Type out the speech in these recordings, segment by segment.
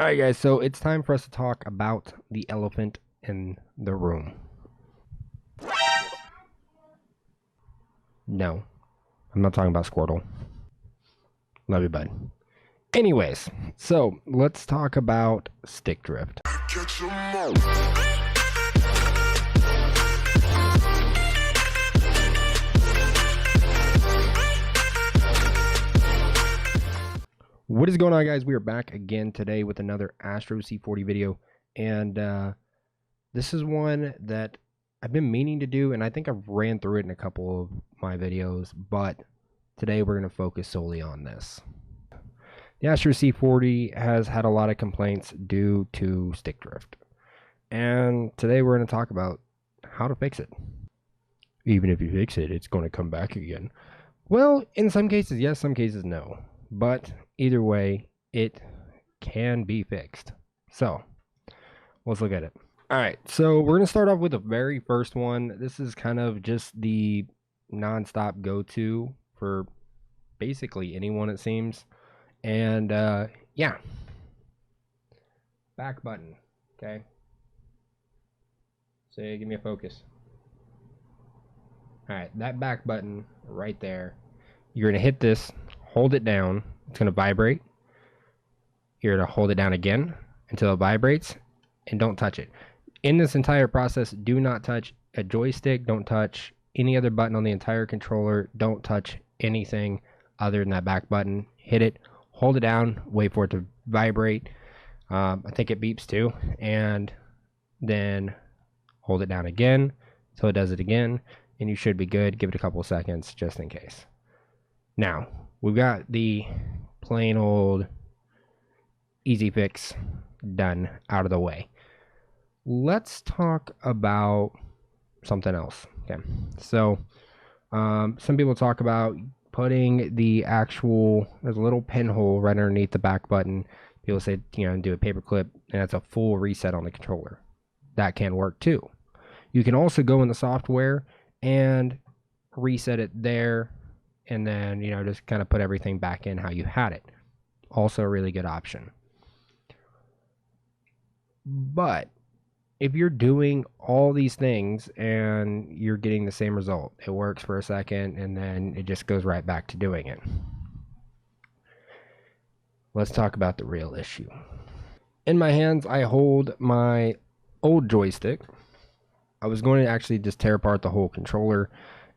Alright guys, so it's time for us to talk about the elephant in the room. No, I'm not talking about Squirtle. Love you, bud. Anyways, so let's talk about stick drift. What is going on, guys? We are back again today with another Astro C40 video, and this is one that I've been meaning to do, and I think I've ran through it in a couple of my videos, but today we're going to focus solely on this. The Astro C40 has had a lot of complaints due to stick drift, and today we're going to talk about how to fix it. Even if you fix it, it's going to come back again. Well, in some cases, yes, some cases, no. But either way, it can be fixed. So let's look at it. All right, so we're going to start off with the very first one. This is kind of just the nonstop go-to for basically anyone, it seems. And yeah, back button. Okay, so give me a focus. All right, that back button right there. You're going to hit this, hold it down. It's going to vibrate. You're going to hold it down again until it vibrates, and don't touch it. In this entire process, do not touch a joystick. Don't touch any other button on the entire controller. Don't touch anything other than that back button. Hit it, hold it down, wait for it to vibrate. I think it beeps too. And then hold it down again until it does it again, and you should be good. Give it a couple of seconds just in case. Now, we've got the plain old easy fix done out of the way. Let's talk about something else. Okay, so some people talk about putting the actual, there's a little pinhole right underneath the back button. People say, do a paper clip, and that's a full reset on the controller. That can work too. You can also go in the software and reset it there, and then, just kind of put everything back in how you had it. Also a really good option. But if you're doing all these things and you're getting the same result, it works for a second and then it just goes right back to doing it. Let's talk about the real issue. In my hands, I hold my old joystick. I was going to actually just tear apart the whole controller,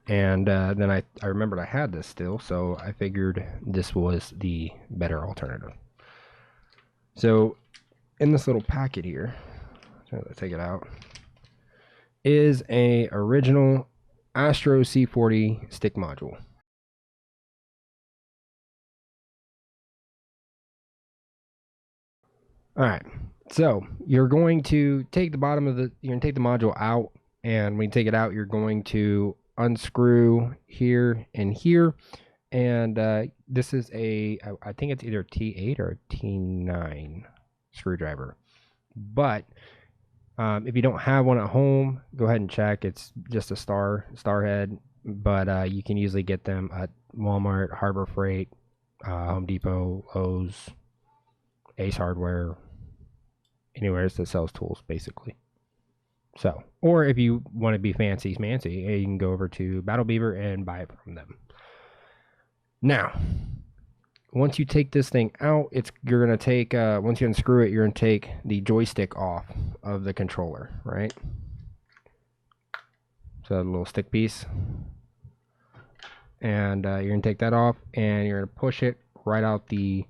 and then I remembered I had this still, so I figured this was the better alternative. So in this little packet here, let's take it out, is a original Astro C40 stick module. All right, so you're going to take the bottom of you're going to take the module out, and when you take it out, you're going to unscrew here and here, and this is I think it's either T8 or T9 screwdriver. But if you don't have one at home, go ahead and check. It's just a star head, but you can usually get them at Walmart, Harbor Freight, Home Depot, Lowe's, Ace Hardware, anywhere that sells tools, basically. So, or if you want to be fancy, you can go over to Battle Beaver and buy it from them. Now, once you take this thing out, you're going to take, once you unscrew it, you're going to take the joystick off of the controller, right? So a little stick piece. And you're going to take that off, and you're going to push it right out the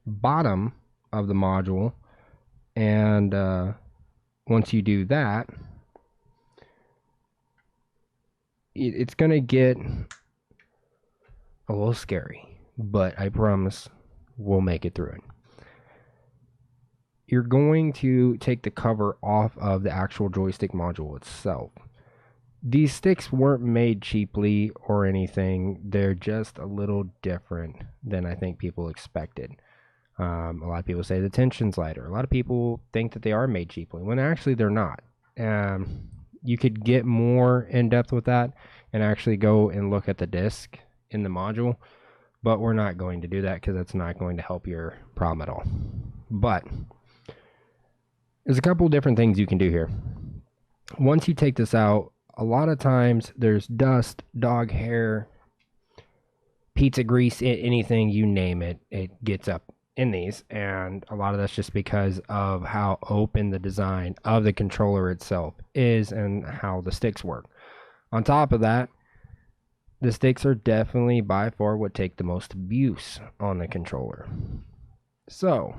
bottom of the module. And once you do that, it's going to get a little scary, but I promise we'll make it through it. You're going to take the cover off of the actual joystick module itself. These sticks weren't made cheaply or anything. They're just a little different than I think people expected. A lot of people say the tension's lighter. A lot of people think that they are made cheaply, when actually they're not. You could get more in depth with that and actually go and look at the disc in the module, but we're not going to do that because that's not going to help your problem at all. But There's a couple different things you can do here. Once you take this out, a lot of times there's dust, dog hair, pizza grease, anything, you name it, it gets up in these. And a lot of that's just because of how open the design of the controller itself is and how the sticks work. On top of that, the sticks are definitely by far what take the most abuse on the controller. So,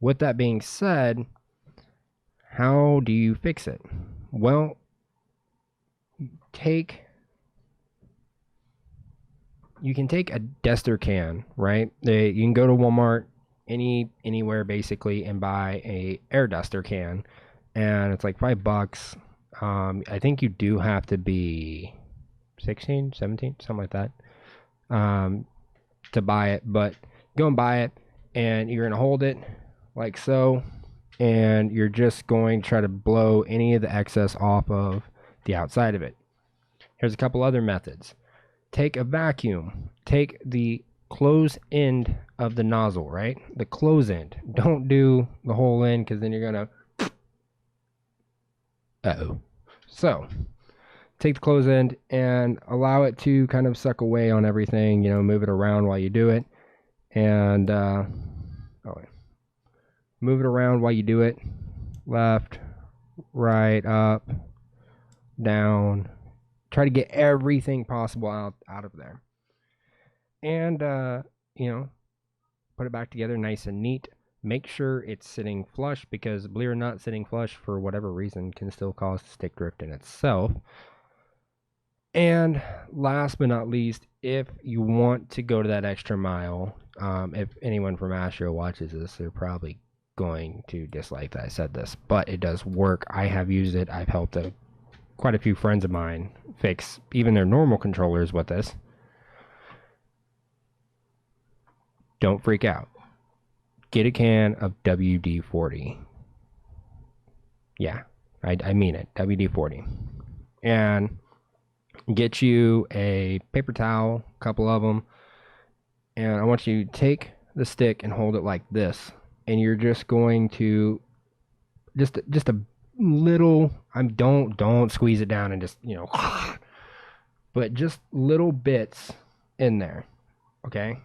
with that being said, how do you fix it? Well, you can take a duster can, right? You can go to Walmart, anywhere basically, and buy a air duster can, and it's like $5. I think you do have to be 16, 17, something like that, to buy it. But go and buy it, and you're gonna hold it like so, and you're just going to try to blow any of the excess off of the outside of it. Here's a couple other methods. Take a vacuum. Take the close end of the nozzle, right? The close end. Don't do the whole end, because then you're gonna So take the close end and allow it to kind of suck away on everything, move it around while you do it. And move it around while you do it. Left, right, up, down. Try to get everything possible out of there. And, put it back together nice and neat. Make sure it's sitting flush, because believe it or not, sitting flush for whatever reason can still cause stick drift in itself. And last but not least, if you want to go to that extra mile, if anyone from Astro watches this, they're probably going to dislike that I said this, but it does work. I have used it. I've helped quite a few friends of mine fix even their normal controllers with this. Don't freak out. Get a can of WD-40. Yeah, I mean it. WD-40. And get you a paper towel, a couple of them, and I want you to take the stick and hold it like this, and you're just going to just a little, don't squeeze it down and just, but just little bits in there. Okay,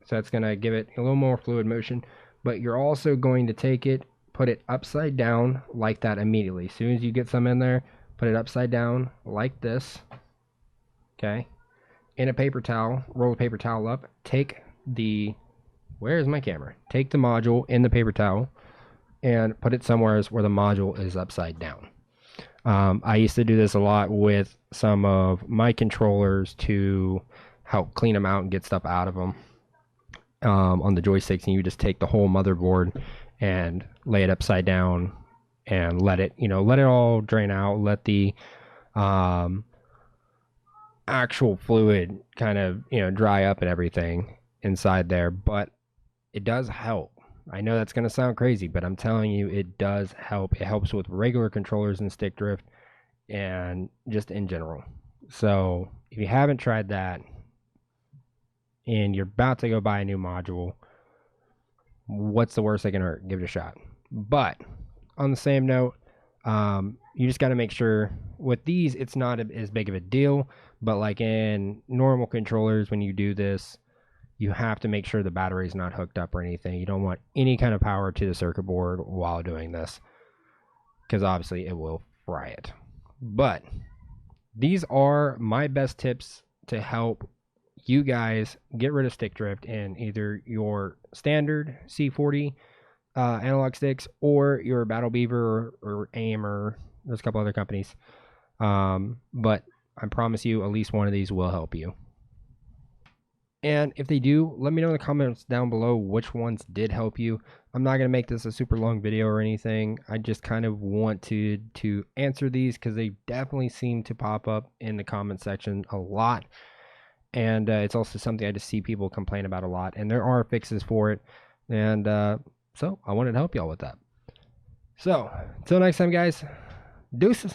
so that's gonna give it a little more fluid motion. But you're also going to take it, put it upside down like that immediately. As soon as you get some in there, put it upside down like this. Okay, in a paper towel, roll the paper towel up, take the, where's my camera? Take the module in the paper towel and put it somewhere where the module is upside down. I used to do this a lot with some of my controllers to help clean them out and get stuff out of them on the joysticks, and you just take the whole motherboard and lay it upside down and let it all drain out, let the actual fluid kind of dry up and everything inside there. But it does help. I know that's going to sound crazy, but I'm telling you, it does help. It helps with regular controllers and stick drift and just in general. So if you haven't tried that and you're about to go buy a new module, what's the worst that can hurt? Give it a shot. But on the same note, you just got to make sure with these, it's not as big of a deal. But like in normal controllers, when you do this, you have to make sure the battery's not hooked up or anything. You don't want any kind of power to the circuit board while doing this, because obviously it will fry it. But these are my best tips to help you guys get rid of stick drift in either your standard C40 analog sticks or your Battle Beaver or AIM, or there's a couple other companies. But I promise you, at least one of these will help you. And if they do, let me know in the comments down below which ones did help you. I'm not going to make this a super long video or anything. I just kind of wanted to answer these because they definitely seem to pop up in the comment section a lot. And it's also something I just see people complain about a lot. And there are fixes for it. And so I wanted to help y'all with that. So until next time, guys, deuces.